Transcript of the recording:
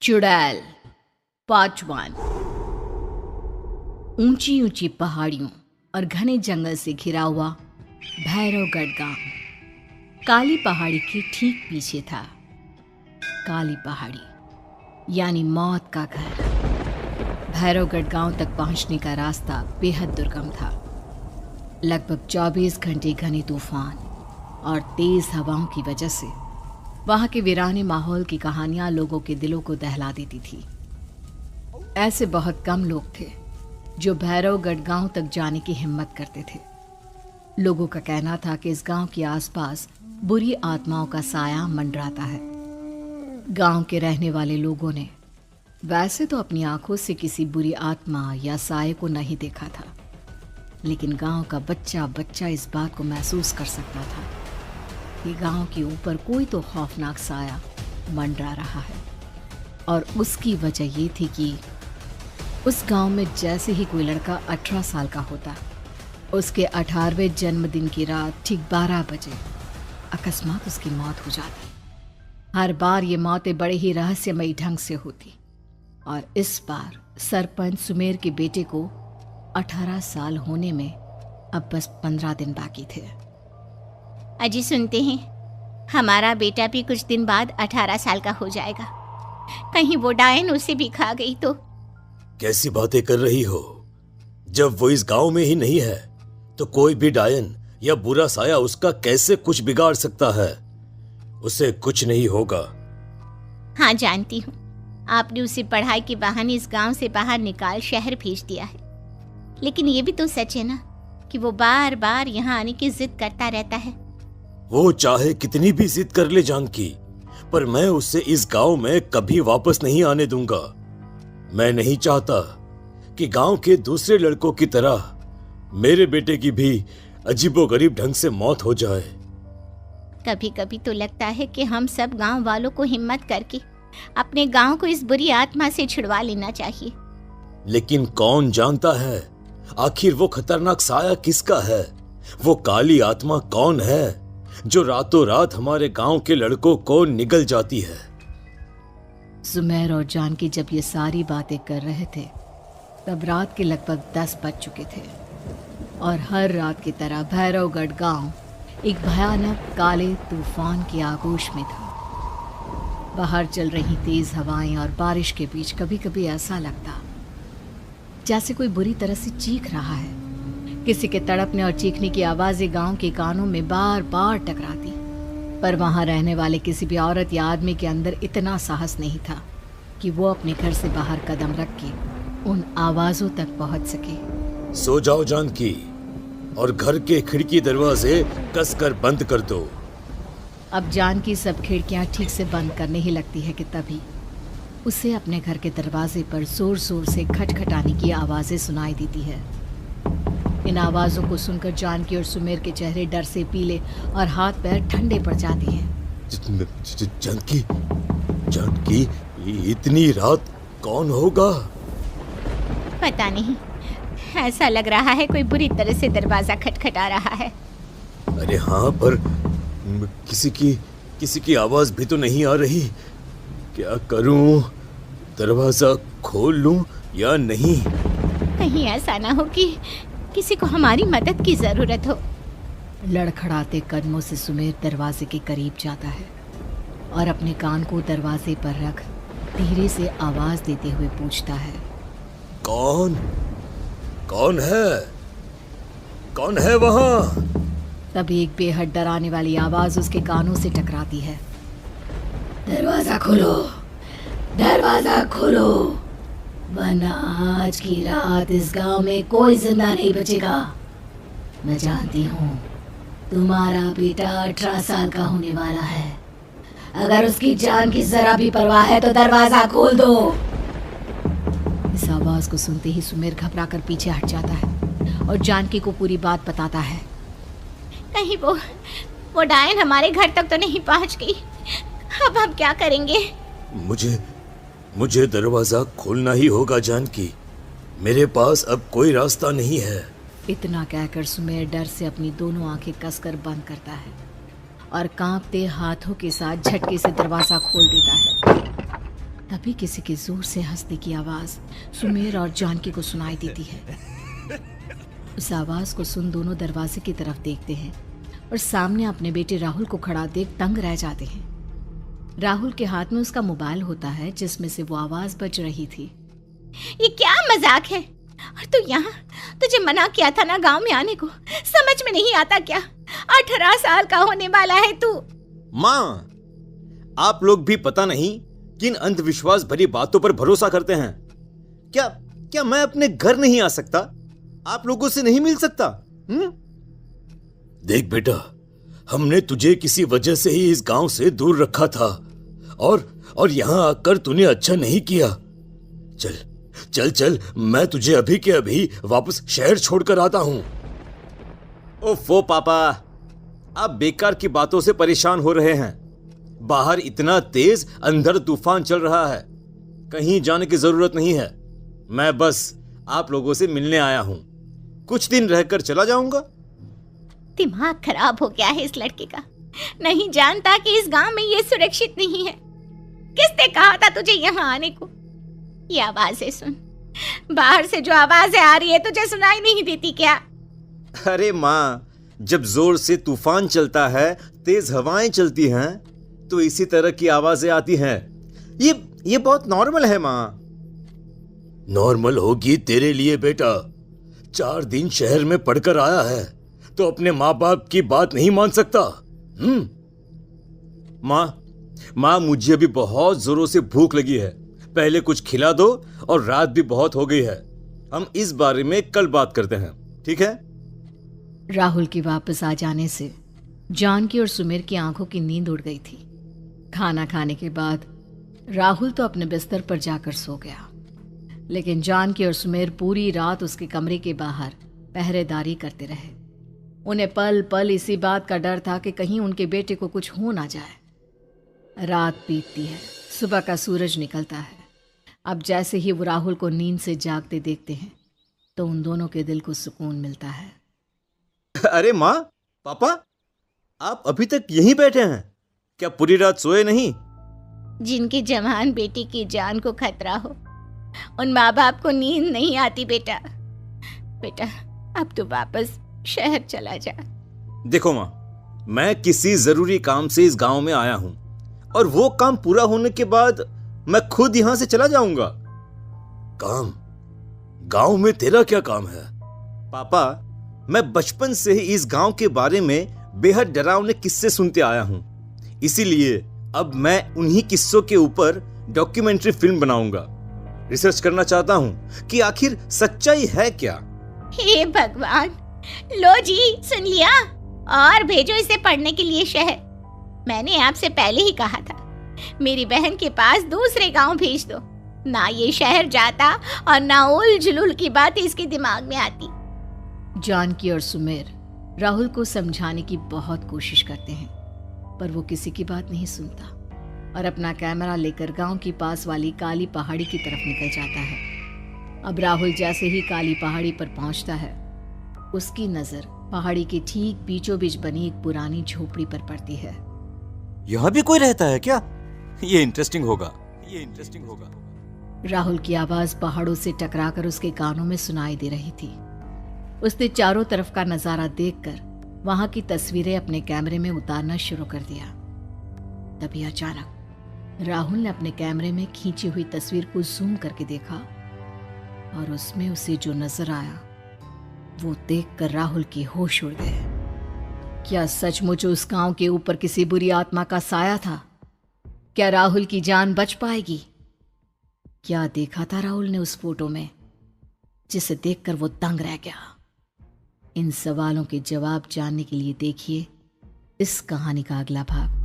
चुड़ैल पार्ट 1। ऊंची ऊंची पहाड़ियों और घने जंगल से घिरा हुआ भैरवगढ़ गांव काली पहाड़ी के ठीक पीछे था। काली पहाड़ी यानी मौत का घर। भैरवगढ़ गांव तक पहुंचने का रास्ता बेहद दुर्गम था। लगभग 24 घंटे घने तूफान और तेज हवाओं की वजह से वहां के वीराने माहौल की कहानियां लोगों के दिलों को दहला देती थी। ऐसे बहुत कम लोग थे जो भैरवगढ़ गांव तक जाने की हिम्मत करते थे। लोगों का कहना था कि इस गांव के आसपास बुरी आत्माओं का साया मंडराता है। गांव के रहने वाले लोगों ने वैसे तो अपनी आंखों से किसी बुरी आत्मा या साये को नहीं देखा था, लेकिन गांव का बच्चा बच्चा इस बात को महसूस कर सकता था कि गांव के ऊपर कोई तो खौफनाक साया मंडरा रहा है। और उसकी वजह ये थी कि उस गांव में जैसे ही कोई लड़का 18 साल का होता, उसके 18वें जन्मदिन की रात ठीक 12 बजे अकस्मात उसकी मौत हो जाती। हर बार ये मौतें बड़े ही रहस्यमयी ढंग से होती और इस बार सरपंच सुमेर के बेटे को 18 साल होने में अब बस 15 दिन बाकी थे। अजी सुनते हैं, हमारा बेटा भी कुछ दिन बाद 18 साल का हो जाएगा। कहीं वो डायन उसे भी खा गई तो? कैसी बातें कर रही हो? जब वो इस गांव में ही नहीं है तो कोई भी डायन या बुरा साया उसका कैसे कुछ बिगाड़ सकता है? उसे कुछ नहीं होगा। हाँ जानती हूँ, आपने उसे पढ़ाई के बहाने इस गांव से बाहर निकाल शहर भेज दिया है, लेकिन ये भी तो सच है ना कि वो बार बार यहाँ आने की जिद करता रहता है। वो चाहे कितनी भी जिद कर ले जानकी, पर मैं उसे इस गांव में कभी वापस नहीं आने दूंगा। मैं नहीं चाहता कि गांव के दूसरे लड़कों की तरह मेरे बेटे की भी अजीबोगरीब ढंग से मौत हो जाए। कभी कभी तो लगता है कि हम सब गांव वालों को हिम्मत करके अपने गांव को इस बुरी आत्मा से छुड़वा लेना चाहिए। लेकिन कौन जानता है आखिर वो खतरनाक साया किसका है? वो काली आत्मा कौन है जो रातों रात हमारे गांव के लड़कों को निगल जाती है? सुमेर और जानकी जब ये सारी बातें कर रहे थे तब रात के लगभग 10 बज चुके थे और हर रात की तरह भैरवगढ़ गांव एक भयानक काले तूफान की आगोश में था। बाहर चल रही तेज हवाएं और बारिश के बीच कभी कभी ऐसा लगता जैसे कोई बुरी तरह से चीख रहा है। किसी के तड़पने और चीखने की आवाजें गांव के कानों में बार बार टकराती, पर वहां रहने वाले किसी भी औरत या आदमी के अंदर इतना साहस नहीं था कि वो अपने घर से बाहर कदम रख के उन आवाजों तक पहुंच सके। सो जाओ जानकी और घर के खिड़की दरवाजे कसकर बंद कर दो। अब जानकी सब खिड़कियां ठीक से बंद करने ही लगती है कि तभी उसे अपने घर के दरवाजे पर जोर जोर से खटखटाने की आवाजें सुनाई देती है। इन आवाजों को सुनकर जानकी और सुमेर के चेहरे डर से पीले और हाथ पैर ठंडे पड़ जाते हैं। जानकी, जानकी, इतनी रात कौन होगा? पता नहीं, ऐसा लग रहा है कोई बुरी तरह से दरवाजा खटखटा रहा है। अरे हाँ, पर किसी की आवाज भी तो नहीं आ रही। क्या करूं? दरवाजा खोल लूं या नहीं? कहीं ऐसा ना हो कि किसी को हमारी मदद की जरूरत हो। लड़खड़ाते कदमों से सुमेर दरवाजे के करीब जाता है और अपने कान को दरवाजे पर रख धीरे से आवाज देते हुए पूछता है, कौन है? कौन है वहां? तभी एक बेहद डराने वाली आवाज उसके कानों से टकराती है। दरवाजा खोलो, दरवाजा खोलो, वरना आज की रात इस गांव में कोई जिंदा नहीं बचेगा। मैं जानती हूँ तुम्हारा बेटा 18 साल का होने वाला है। अगर उसकी जान की जरा भी परवाह है तो दरवाजा खोल दो। इस आवाज को सुनते ही सुमेर घबरा कर पीछे हट जाता है और जानकी को पूरी बात बताता है। कहीं वो डायन हमारे घर तक तो नहीं पहुंच गई? अब हम क्या करेंगे? मुझे दरवाजा खोलना ही होगा जानकी। मेरे पास अब कोई रास्ता नहीं है। इतना कहकर सुमेर डर से अपनी दोनों आंखें कसकर बंद करता है और कांपते हाथों के साथ झटके से दरवाज़ा खोल देता है। तभी किसी के जोर से हंसने की आवाज़ सुमेर और जानकी को सुनाई देती है। उस आवाज़ को सुन दोनों दरवाजे की तरफ देखते हैं और सामने अपने बेटे राहुल को खड़ा देख दंग रह जाते हैं। राहुल के हाथ में उसका मोबाइल होता है जिसमें से वो आवाज़ बज रही थी। ये क्या मजाक है? और तू यहाँ, तुझे मना किया था ना गांव में आने को, समझ में नहीं आता क्या? 18 साल का होने वाला है तू। माँ, आप लोग भी पता नहीं किन अंधविश्वास भरी बातों पर भरोसा करते हैं। क्या क्या मैं अपने घर नहीं आ सकता? आप लोगों से नहीं मिल सकता? देख बेटा, हमने तुझे किसी वजह से ही इस गांव से दूर रखा था और यहां आकर तूने अच्छा नहीं किया। चल चल चल, मैं तुझे अभी के अभी वापस शहर छोड़कर आता हूं। ओफो पापा, आप बेकार की बातों से परेशान हो रहे हैं। बाहर इतना तेज अंधड़ तूफान चल रहा है, कहीं जाने की जरूरत नहीं है। मैं बस आप लोगों से मिलने आया हूं, कुछ दिन रहकर चला जाऊंगा। दिमाग खराब हो गया है इस लड़के का, नहीं जानता कि इस गांव में ये सुरक्षित नहीं है। किसने कहा था तुझे यहाँ आने को? ये आवाजें सुन, बाहर से जो आवाजें आ रही है तुझे सुनाई नहीं देती क्या? अरे माँ, जब जोर से तूफान चलता है, तेज हवाएं चलती हैं, तो इसी तरह की आवाजें आती हैं। ये बहुत नॉर्मल है माँ। नॉर्मल होगी तेरे लिए बेटा। 4 दिन शहर में पढ़कर आया है तो अपने माँ बाप की बात नहीं मान सकता। माँ, मुझे अभी बहुत जोरों से भूख लगी है, पहले कुछ खिला दो, और रात भी बहुत हो गई है। हम इस बारे में कल बात करते हैं, ठीक है? राहुल के वापस आ जाने से जानकी और सुमेर की आंखों की नींद उड़ गई थी। खाना खाने के बाद राहुल तो अपने बिस्तर पर जाकर सो गया, लेकिन जानकी और सुमेर पूरी रात उसके कमरे के बाहर पहरेदारी करते रहे। उन्हें पल पल इसी बात का डर था कि कहीं उनके बेटे को कुछ हो ना जाए। रात बीतती है, सुबह का सूरज निकलता है। अब जैसे ही वो राहुल को नींद से जागते देखते हैं तो उन दोनों के दिल को सुकून मिलता है। अरे माँ, पापा, आप अभी तक यहीं बैठे हैं क्या? पूरी रात सोए नहीं? जिनकी जवान बेटी की जान को खतरा हो, उन माँ बाप को नींद नहीं आती बेटा। अब तो वापस शहर चला जा। देखो माँ, मैं किसी जरूरी काम से इस गांव में आया हूं, और वो काम पूरा होने के बाद मैं खुद यहां से चला जाऊंगा। काम? गांव में तेरा क्या काम है? पापा, मैं बचपन से ही इस गांव के बारे में बेहद डरावने किस्से सुनते आया हूं, इसीलिए अब मैं उन्हीं किस्सों के ऊपर डॉक्यूमेंट्री फिल्म बनाऊंगा। रिसर्च करना चाहता हूं कि आखिर सच्चाई है क्या। हे भगवान, लो जी, सुन लिया, और भेजो इसे पढ़ने के लिए शहर। मैंने आपसे पहले ही कहा था, मेरी बहन के पास दूसरे गांव भेज दो। ना ये शहर जाता और ना उल जुलूल की बात इसके दिमाग में आती। जानकी और सुमेर राहुल को समझाने की बहुत कोशिश करते हैं, पर वो किसी की बात नहीं सुनता और अपना कैमरा लेकर गांव की पास वाली काली पहाड़ी की तरफ निकल जाता है। अब राहुल जैसे ही काली पहाड़ी पर पहुंचता है, उसकी नजर पहाड़ी के ठीक बीचों बीच बनी एक पुरानी झोपड़ी पर पड़ती है। यहाँ भी कोई रहता है क्या? ये इंटरेस्टिंग होगा। राहुल की आवाज पहाड़ों से टकराकर उसके कानों में सुनाई दे रही थी। उसने चारों तरफ का नजारा देखकर वहां की तस्वीरें अपने कैमरे में उतारना शुरू कर दिया। तभी अचानक राहुल ने अपने कैमरे में खींची हुई तस्वीर को जूम करके देखा और उसमें उसे जो नजर आया वो देखकर राहुल की होश उड़ गए। क्या सचमुच उस गांव के ऊपर किसी बुरी आत्मा का साया था? क्या राहुल की जान बच पाएगी? क्या देखा था राहुल ने उस फोटो में जिसे देखकर वो दंग रह गया? इन सवालों के जवाब जानने के लिए देखिए इस कहानी का अगला भाग।